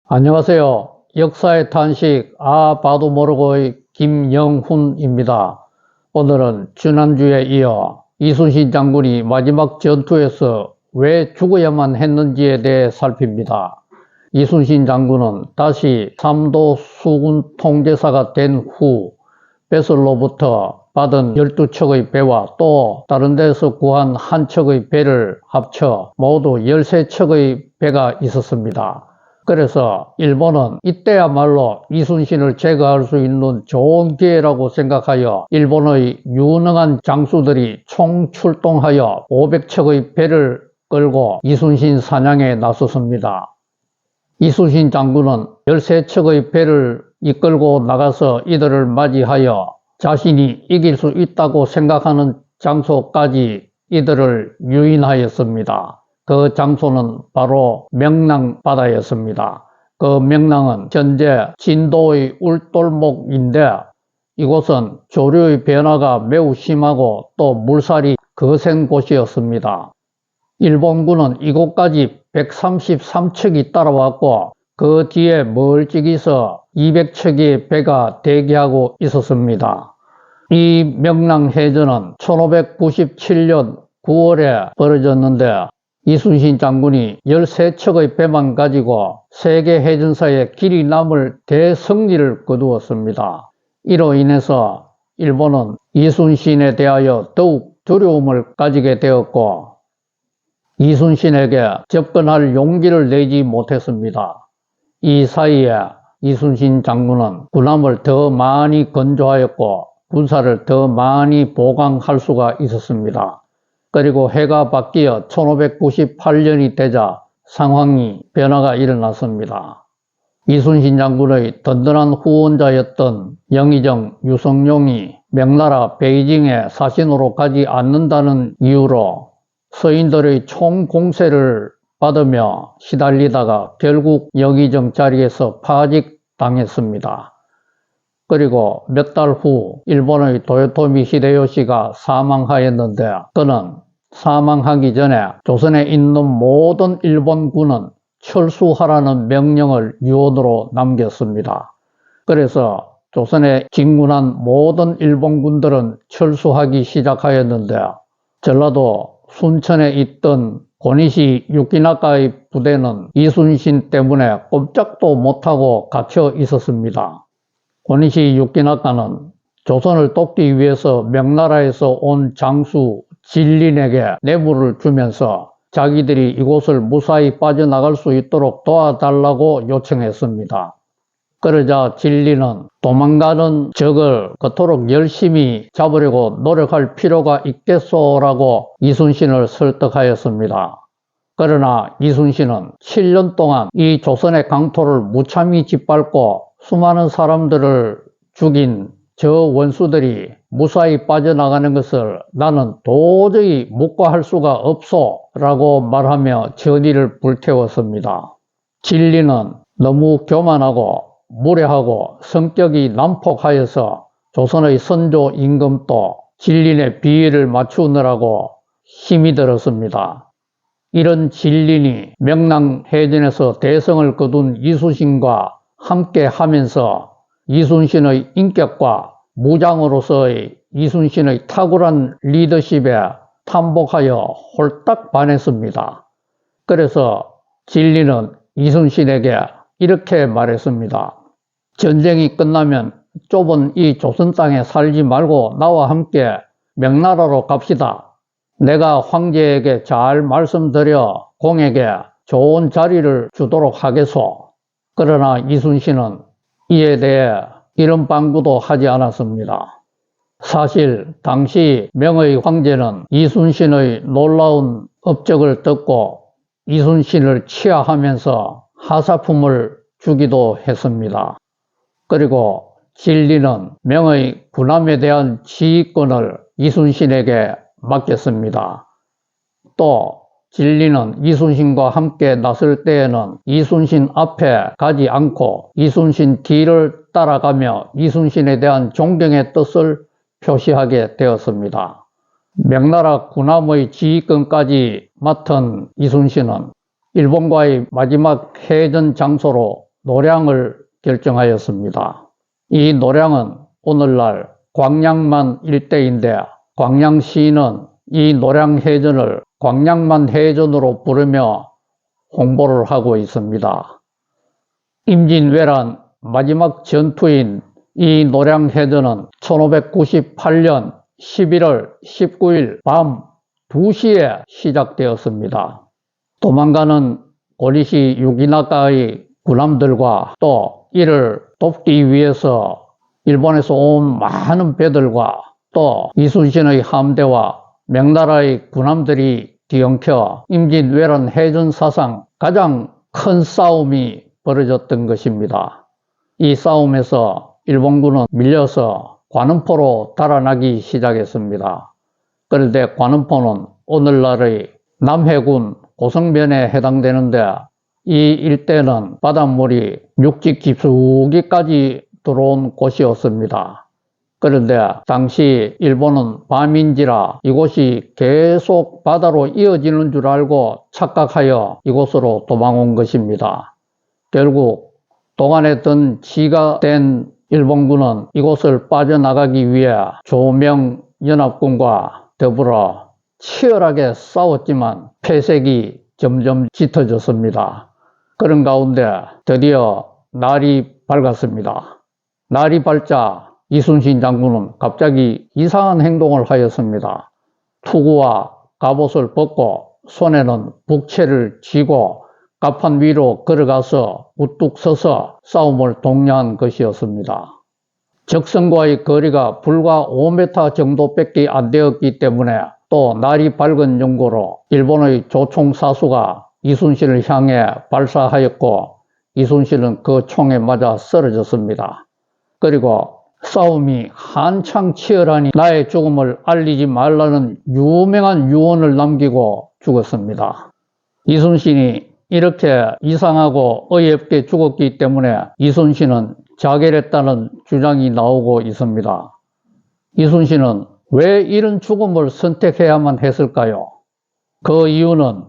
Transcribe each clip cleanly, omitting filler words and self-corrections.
안녕하세요. 역사의 탄식 봐도 모르고의 김영훈입니다. 오늘은 지난주에 이어 이순신 장군이 마지막 전투에서 왜 죽어야만 했는지에 대해 살핍니다. 이순신 장군은 다시 삼도 수군 통제사가 된 후 뱃슬로부터 받은 12척의 배와 또 다른 데서 구한 한 척의 배를 합쳐 모두 13척의 배가 있었습니다. 그래서 일본은 이때야말로 이순신을 제거할 수 있는 좋은 기회라고 생각하여 일본의 유능한 장수들이 총출동하여 500척의 배를 끌고 이순신 사냥에 나섰습니다. 이순신 장군은 13척의 배를 이끌고 나가서 이들을 맞이하여 자신이 이길 수 있다고 생각하는 장소까지 이들을 유인하였습니다. 그 장소는 바로 명랑바다였습니다. 그 명랑은 현재 진도의 울돌목인데 이곳은 조류의 변화가 매우 심하고 또 물살이 거센 곳이었습니다. 일본군은 이곳까지 133척이 따라왔고 그 뒤에 멀찍이서 200척의 배가 대기하고 있었습니다. 이 명랑해전은 1597년 9월에 벌어졌는데 이순신 장군이 13척의 배만 가지고 세계 해전사에 길이 남을 대승리를 거두었습니다. 이로 인해서 일본은 이순신에 대하여 더욱 두려움을 가지게 되었고 이순신에게 접근할 용기를 내지 못했습니다. 이 사이에 이순신 장군은 군함을 더 많이 건조하였고 군사를 더 많이 보강할 수가 있었습니다. 그리고 해가 바뀌어 1598년이 되자 상황이 변화가 일어났습니다. 이순신 장군의 든든한 후원자였던 영의정 유성룡이 명나라 베이징에 사신으로 가지 않는다는 이유로 서인들의 총공세를 받으며 시달리다가 결국 영의정 자리에서 파직당했습니다. 그리고 몇 달 후 일본의 도요토미 히데요시가 사망하였는데 그는 사망하기 전에 조선에 있는 모든 일본군은 철수하라는 명령을 유언으로 남겼습니다. 그래서 조선에 진군한 모든 일본군들은 철수하기 시작하였는데 전라도 순천에 있던 고니시 유키나카의 부대는 이순신 때문에 꼼짝도 못하고 갇혀 있었습니다. 고니시 유키나카는 조선을 돕기 위해서 명나라에서 온 장수 진린에게 뇌물을 주면서 자기들이 이곳을 무사히 빠져나갈 수 있도록 도와달라고 요청했습니다. 그러자 진린은 도망가는 적을 그토록 열심히 잡으려고 노력할 필요가 있겠소라고 이순신을 설득하였습니다. 그러나 이순신은 7년 동안 이 조선의 강토를 무참히 짓밟고 수많은 사람들을 죽인 저 원수들이 무사히 빠져나가는 것을 나는 도저히 묵과할 수가 없소 라고 말하며 전의를 불태웠습니다. 진리는 너무 교만하고 무례하고 성격이 난폭하여서 조선의 선조 임금도 진린의 비위를 맞추느라고 힘이 들었습니다. 이런 진린이 명랑해전에서 대성을 거둔 이순신과 함께 하면서 이순신의 인격과 무장으로서의 이순신의 탁월한 리더십에 탐복하여 홀딱 반했습니다. 그래서 진리는 이순신에게 이렇게 말했습니다. 전쟁이 끝나면 좁은 이 조선 땅에 살지 말고 나와 함께 명나라로 갑시다. 내가 황제에게 잘 말씀드려 공에게 좋은 자리를 주도록 하겠소. 그러나 이순신은 이에 대해 이런 방구도 하지 않았습니다. 사실 당시 명의 황제는 이순신의 놀라운 업적을 듣고 이순신을 치하하면서 하사품을 주기도 했습니다. 그리고 진리는 명의 군함에 대한 지휘권을 이순신에게 맡겼습니다. 또 진리는 이순신과 함께 나설 때에는 이순신 앞에 가지 않고 이순신 뒤를 따라가며 이순신에 대한 존경의 뜻을 표시하게 되었습니다. 명나라 군함의 지휘권까지 맡은 이순신은 일본과의 마지막 해전 장소로 노량을 결정하였습니다. 이 노량은 오늘날 광양만 일대인데 광양시는 이 노량해전을 광양만 해전으로 부르며 홍보를 하고 있습니다. 임진왜란 마지막 전투인 이 노량해전은 1598년 11월 19일 밤 2시에 시작되었습니다. 도망가는 고리시 유기나가의 군함들과 또 이를 돕기 위해서 일본에서 온 많은 배들과 또 이순신의 함대와 명나라의 군함들이 뒤엉켜 임진왜란 해전 사상 가장 큰 싸움이 벌어졌던 것입니다. 이 싸움에서 일본군은 밀려서 관음포로 달아나기 시작했습니다. 그런데 관음포는 오늘날의 남해군 고성면에 해당되는데 이 일대는 바닷물이 육지 깊숙이까지 들어온 곳이었습니다. 그런데 당시 일본은 밤인지라 이곳이 계속 바다로 이어지는 줄 알고 착각하여 이곳으로 도망온 것입니다. 결국 도간에 든 지가 된 일본군은 이곳을 빠져나가기 위해 조명연합군과 더불어 치열하게 싸웠지만 패색이 점점 짙어졌습니다. 그런 가운데 드디어 날이 밝았습니다. 날이 밝자 이순신 장군은 갑자기 이상한 행동을 하였습니다. 투구와 갑옷을 벗고 손에는 북채를 쥐고 갑판 위로 걸어가서 우뚝 서서 싸움을 독려한 것이었습니다. 적선과의 거리가 불과 5m 정도밖에 안 되었기 때문에 또 날이 밝은 연고로 일본의 조총사수가 이순신을 향해 발사하였고 이순신은 그 총에 맞아 쓰러졌습니다. 그리고 싸움이 한창 치열하니 나의 죽음을 알리지 말라는 유명한 유언을 남기고 죽었습니다. 이순신이 이렇게 이상하고 어이없게 죽었기 때문에 이순신은 자결했다는 주장이 나오고 있습니다. 이순신은 왜 이런 죽음을 선택해야만 했을까요? 그 이유는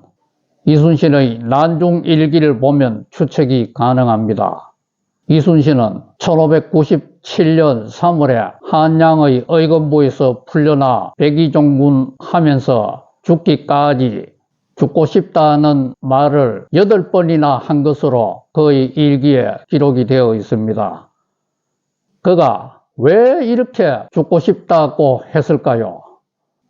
이순신의 난중일기를 보면 추측이 가능합니다. 이순신은 1597년 3월에 한양의 의건부에서 풀려나 백의종군 하면서 죽기까지 죽고 싶다는 말을 8번이나 한 것으로 그의 일기에 기록이 되어 있습니다. 그가 왜 이렇게 죽고 싶다고 했을까요?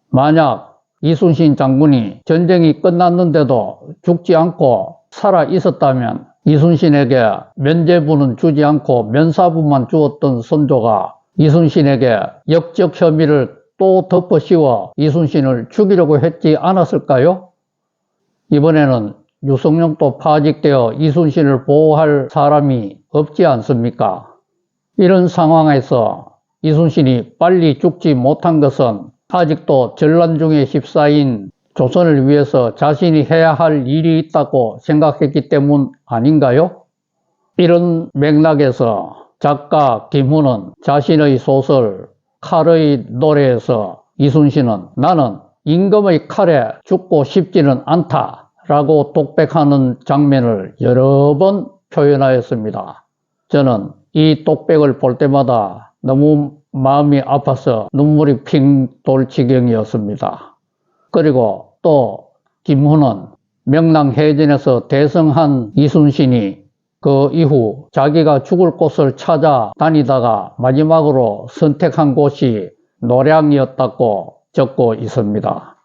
만약 이순신 장군이 전쟁이 끝났는데도 죽지 않고 살아 있었다면 이순신에게 면제부는 주지 않고 면사부만 주었던 선조가 이순신에게 역적 혐의를 또 덮어 씌워 이순신을 죽이려고 했지 않았을까요? 이번에는 유성룡도 파직되어 이순신을 보호할 사람이 없지 않습니까? 이런 상황에서 이순신이 빨리 죽지 못한 것은 아직도 전란 중에 휩싸인 조선을 위해서 자신이 해야 할 일이 있다고 생각했기 때문 아닌가요? 이런 맥락에서 작가 김훈은 자신의 소설 칼의 노래에서 이순신은 나는 임금의 칼에 죽고 싶지는 않다 라고 독백하는 장면을 여러 번 표현하였습니다. 저는 이 독백을 볼 때마다 너무 마음이 아파서 눈물이 핑 돌 지경이었습니다. 그리고 또 김훈은 명랑해전에서 대성한 이순신이 그 이후 자기가 죽을 곳을 찾아 다니다가 마지막으로 선택한 곳이 노량이었다고 적고 있습니다.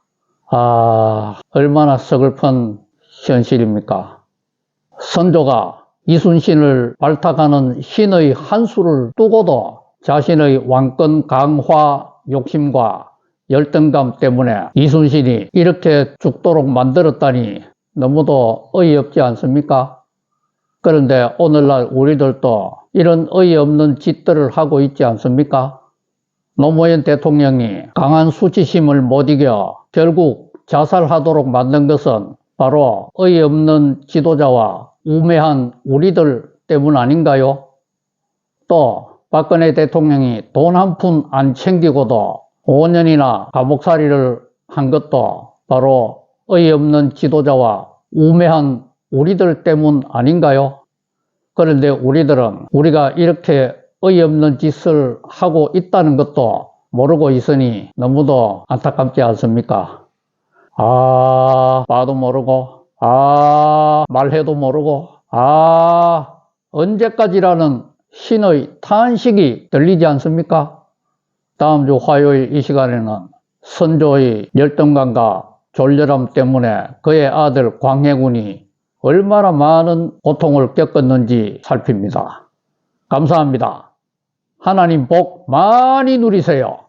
얼마나 서글픈 현실입니까? 선조가 이순신을 발탁하는 신의 한 수를 두고도 자신의 왕권 강화 욕심과 열등감 때문에 이순신이 이렇게 죽도록 만들었다니 너무도 어이없지 않습니까? 그런데 오늘날 우리들도 이런 어이없는 짓들을 하고 있지 않습니까? 노무현 대통령이 강한 수치심을 못 이겨 결국 자살하도록 만든 것은 바로 어이없는 지도자와 우매한 우리들 때문 아닌가요? 또 박근혜 대통령이 돈 한 푼 안 챙기고도 5년이나 감옥살이를 한 것도 바로 어이없는 지도자와 우매한 우리들 때문 아닌가요? 그런데 우리들은 우리가 이렇게 어이없는 짓을 하고 있다는 것도 모르고 있으니 너무도 안타깝지 않습니까? 봐도 모르고, 말해도 모르고, 언제까지라는 신의 탄식이 들리지 않습니까? 다음 주 화요일 이 시간에는 선조의 열등감과 졸렬함 때문에 그의 아들 광해군이 얼마나 많은 고통을 겪었는지 살핍니다. 감사합니다. 하나님 복 많이 누리세요.